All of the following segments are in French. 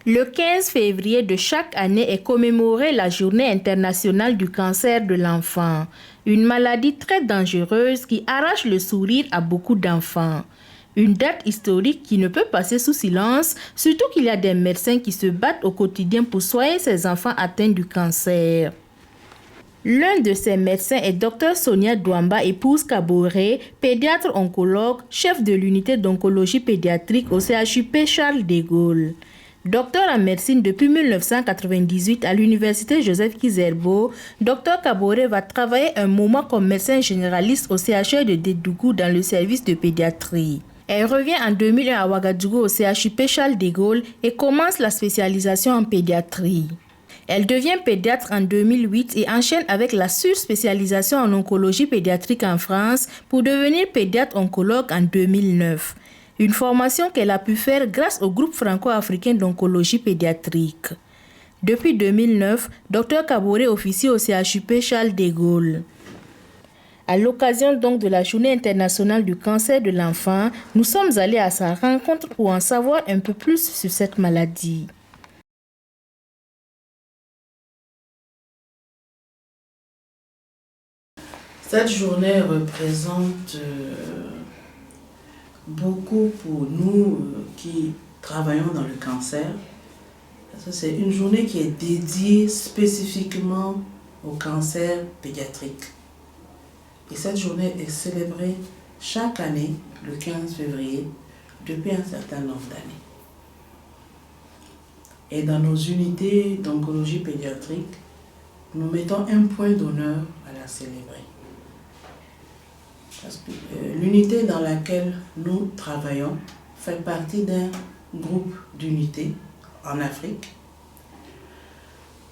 Le 15 février de chaque année est commémorée la Journée internationale du cancer de l'enfant, une maladie très dangereuse qui arrache le sourire à beaucoup d'enfants. Une date historique qui ne peut passer sous silence, surtout qu'il y a des médecins qui se battent au quotidien pour soigner ces enfants atteints du cancer. L'un de ces médecins est Dr Sonia Douamba, épouse Kaboré, pédiatre oncologue, chef de l'unité d'oncologie pédiatrique au CHUP Charles de Gaulle. Docteur en médecine depuis 1998 à l'université Joseph Kizerbo, Dr Kaboré va travailler un moment comme médecin généraliste au CHU de Dédougou dans le service de pédiatrie. Elle revient en 2001 à Ouagadougou au CHUP Charles de Gaulle et commence la spécialisation en pédiatrie. Elle devient pédiatre en 2008 et enchaîne avec la surspécialisation en oncologie pédiatrique en France pour devenir pédiatre oncologue en 2009. Une formation qu'elle a pu faire grâce au groupe franco-africain d'oncologie pédiatrique. Depuis 2009, Dr Kaboré officie au CHUP Charles de Gaulle. À l'occasion donc de la Journée internationale du cancer de l'enfant, nous sommes allés à sa rencontre pour en savoir un peu plus sur cette maladie. Cette journée représente beaucoup pour nous qui travaillons dans le cancer. C'est une journée qui est dédiée spécifiquement au cancer pédiatrique. Et cette journée est célébrée chaque année, le 15 février, depuis un certain nombre d'années. Et dans nos unités d'oncologie pédiatrique, nous mettons un point d'honneur à la célébrer. Parce que l'unité dans laquelle nous travaillons fait partie d'un groupe d'unités en Afrique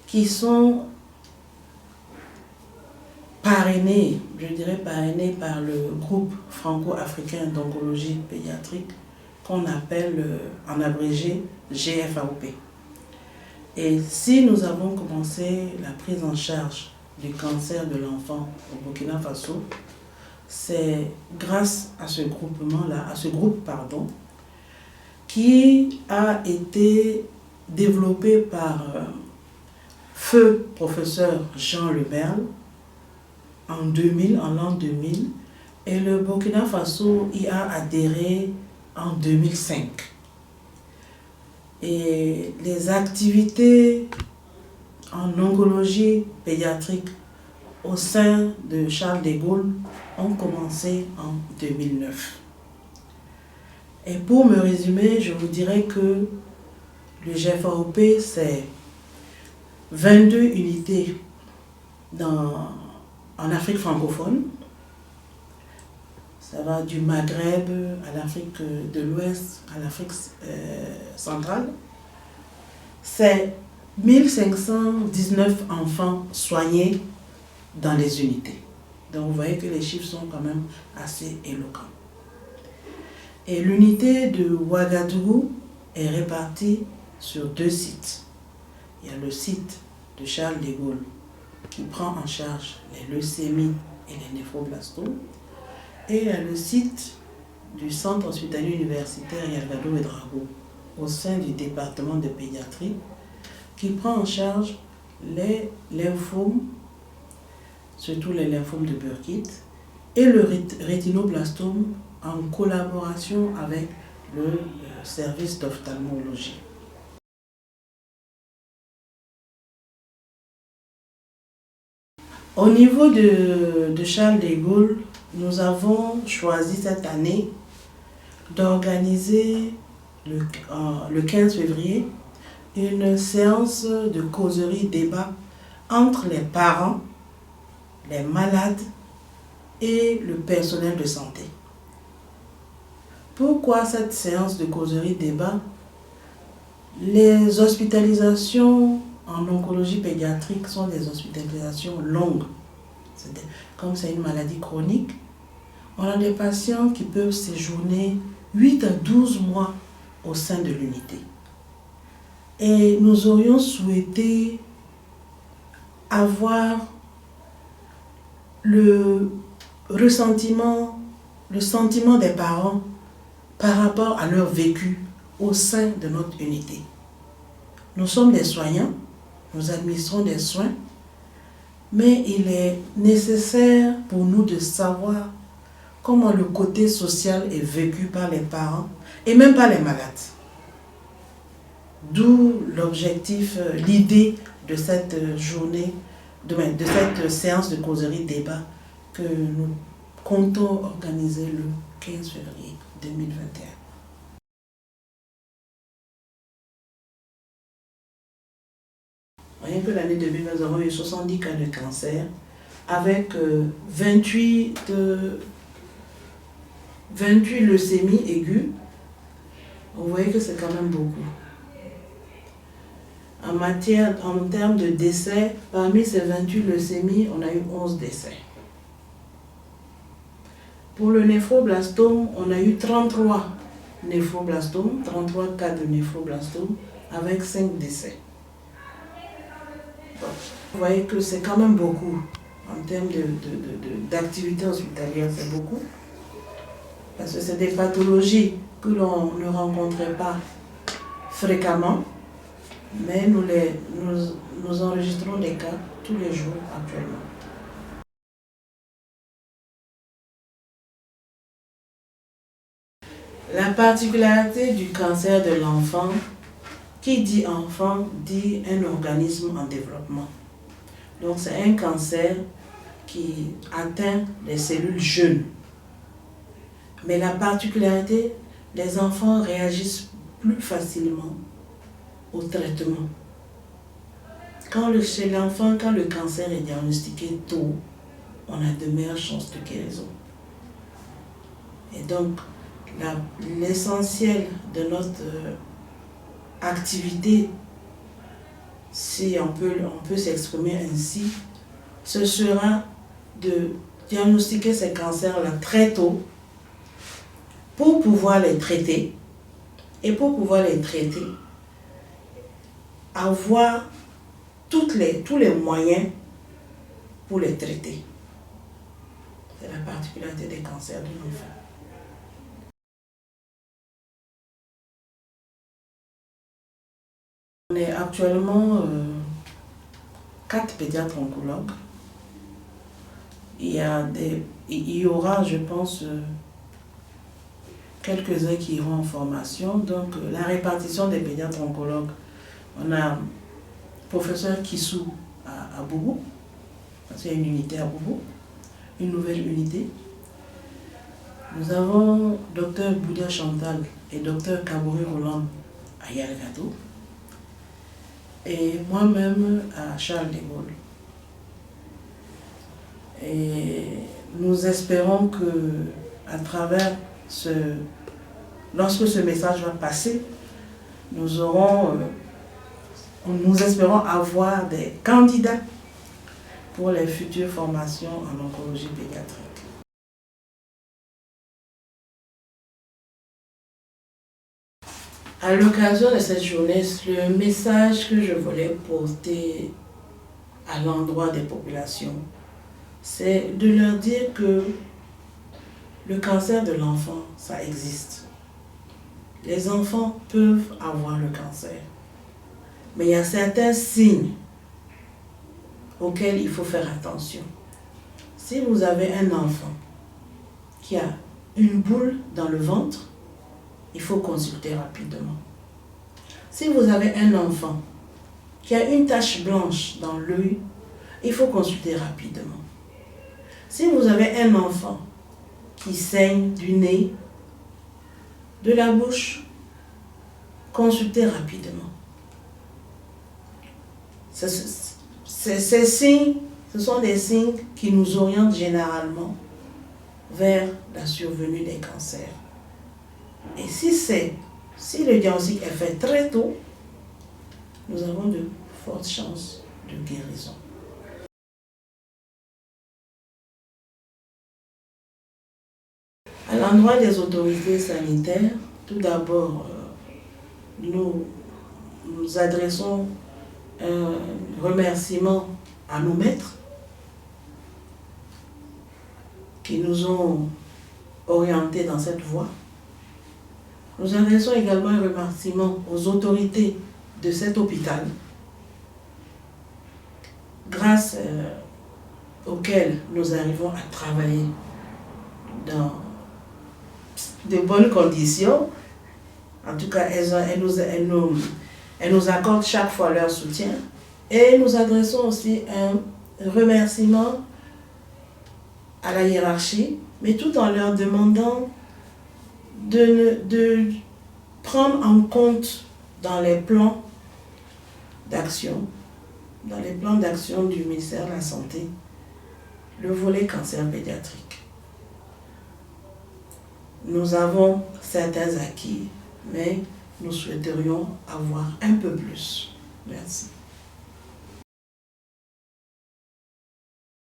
qui sont parrainés, je dirais parrainés par le groupe franco-africain d'oncologie pédiatrique qu'on appelle en abrégé GFAOP. Et si nous avons commencé la prise en charge du cancer de l'enfant au Burkina Faso, c'est grâce à ce groupement-là, qui a été développé par feu professeur Jean Lemerle en l'an 2000, et le Burkina Faso y a adhéré en 2005. Et les activités en oncologie pédiatrique au sein de Charles de Gaulle ont commencé en 2009. Et pour me résumer, je vous dirais que le GFAOP, c'est 22 unités en Afrique francophone. Ça va du Maghreb à l'Afrique de l'Ouest, à l'Afrique centrale. C'est 1519 enfants soignés dans les unités. Donc vous voyez que les chiffres sont quand même assez éloquents. Et l'unité de Ouagadougou est répartie sur 2 sites. Il y a le site de Charles de Gaulle qui prend en charge les leucémies et les néphroblastomes. Et il y a le site du centre hospitalier universitaire Yalgado et Drago au sein du département de pédiatrie qui prend en charge les lymphomes, surtout les lymphomes de Burkitt, et le rétinoblastome en collaboration avec le service d'ophtalmologie. Au niveau de Charles de Gaulle, nous avons choisi cette année d'organiser le 15 février une séance de causerie-débat entre les parents, les malades et le personnel de santé. Pourquoi cette séance de causerie-débat? Les hospitalisations en oncologie pédiatrique sont des hospitalisations longues. Comme c'est une maladie chronique, on a des patients qui peuvent séjourner 8 à 12 mois au sein de l'unité. Et nous aurions souhaité avoir le sentiment des parents par rapport à leur vécu au sein de notre unité. Nous sommes des soignants, nous administrons des soins, mais il est nécessaire pour nous de savoir comment le côté social est vécu par les parents et même par les malades. D'où l'objectif, l'idée de cette journée, de cette séance de causerie débat que nous comptons organiser le 15 février 2021. Rien que l'année 2020, nous avons eu 70 cas de cancer avec 28 leucémies aiguës. Vous voyez que c'est quand même beaucoup. En termes de décès, parmi ces 28 leucémies, on a eu 11 décès. Pour le néphroblastome, on a eu 33 néphroblastomes, 33 cas de néphroblastome avec 5 décès. Vous voyez que c'est quand même beaucoup. En termes d'activité hospitalière, c'est beaucoup. Parce que c'est des pathologies que l'on ne rencontrait pas fréquemment, mais nous enregistrons des cas tous les jours actuellement. La particularité du cancer de l'enfant, qui dit enfant, dit un organisme en développement. Donc c'est un cancer qui atteint les cellules jeunes. Mais la particularité, les enfants réagissent plus facilement au traitement. Chez l'enfant, quand le cancer est diagnostiqué tôt, on a de meilleures chances de guérison. Et donc, l'essentiel de notre activité, si on peut s'exprimer ainsi, ce sera de diagnostiquer ces cancers-là très tôt pour pouvoir les traiter. Et pour pouvoir les traiter, avoir tous les moyens pour les traiter. C'est la particularité des cancers de l'enfant. On est actuellement 4 pédiatres oncologues. Il y aura, je pense, quelques-uns qui iront en formation. Donc, la répartition des pédiatres oncologues, on a le professeur Kissou à Boubou, parce qu'il y a une unité à Boubou, une nouvelle unité. Nous avons Dr Boudia Chantal et Dr Kabouri Roland à Yalgato, et moi-même à Charles de Gaulle. Et nous espérons que, à travers lorsque ce message va passer, nous espérons avoir des candidats pour les futures formations en oncologie pédiatrique. À l'occasion de cette journée, le message que je voulais porter à l'endroit des populations, c'est de leur dire que le cancer de l'enfant, ça existe. Les enfants peuvent avoir le cancer. Mais il y a certains signes auxquels il faut faire attention. Si vous avez un enfant qui a une boule dans le ventre, il faut consulter rapidement. Si vous avez un enfant qui a une tache blanche dans l'œil, il faut consulter rapidement. Si vous avez un enfant qui saigne du nez, de la bouche, consultez rapidement. Ces signes, ce sont des signes qui nous orientent généralement vers la survenue des cancers. Et si le diagnostic est fait très tôt, nous avons de fortes chances de guérison. À l'endroit des autorités sanitaires, tout d'abord, nous adressons un remerciement à nos maîtres qui nous ont orientés dans cette voie. Nous adressons également un remerciement aux autorités de cet hôpital, grâce auquel nous arrivons à travailler dans de bonnes conditions. En tout cas, elles nous accordent chaque fois leur soutien. Et nous adressons aussi un remerciement à la hiérarchie, mais tout en leur demandant de prendre en compte dans les plans d'action, du ministère de la Santé, le volet cancer pédiatrique. Nous avons certains acquis, mais nous souhaiterions avoir un peu plus. Merci.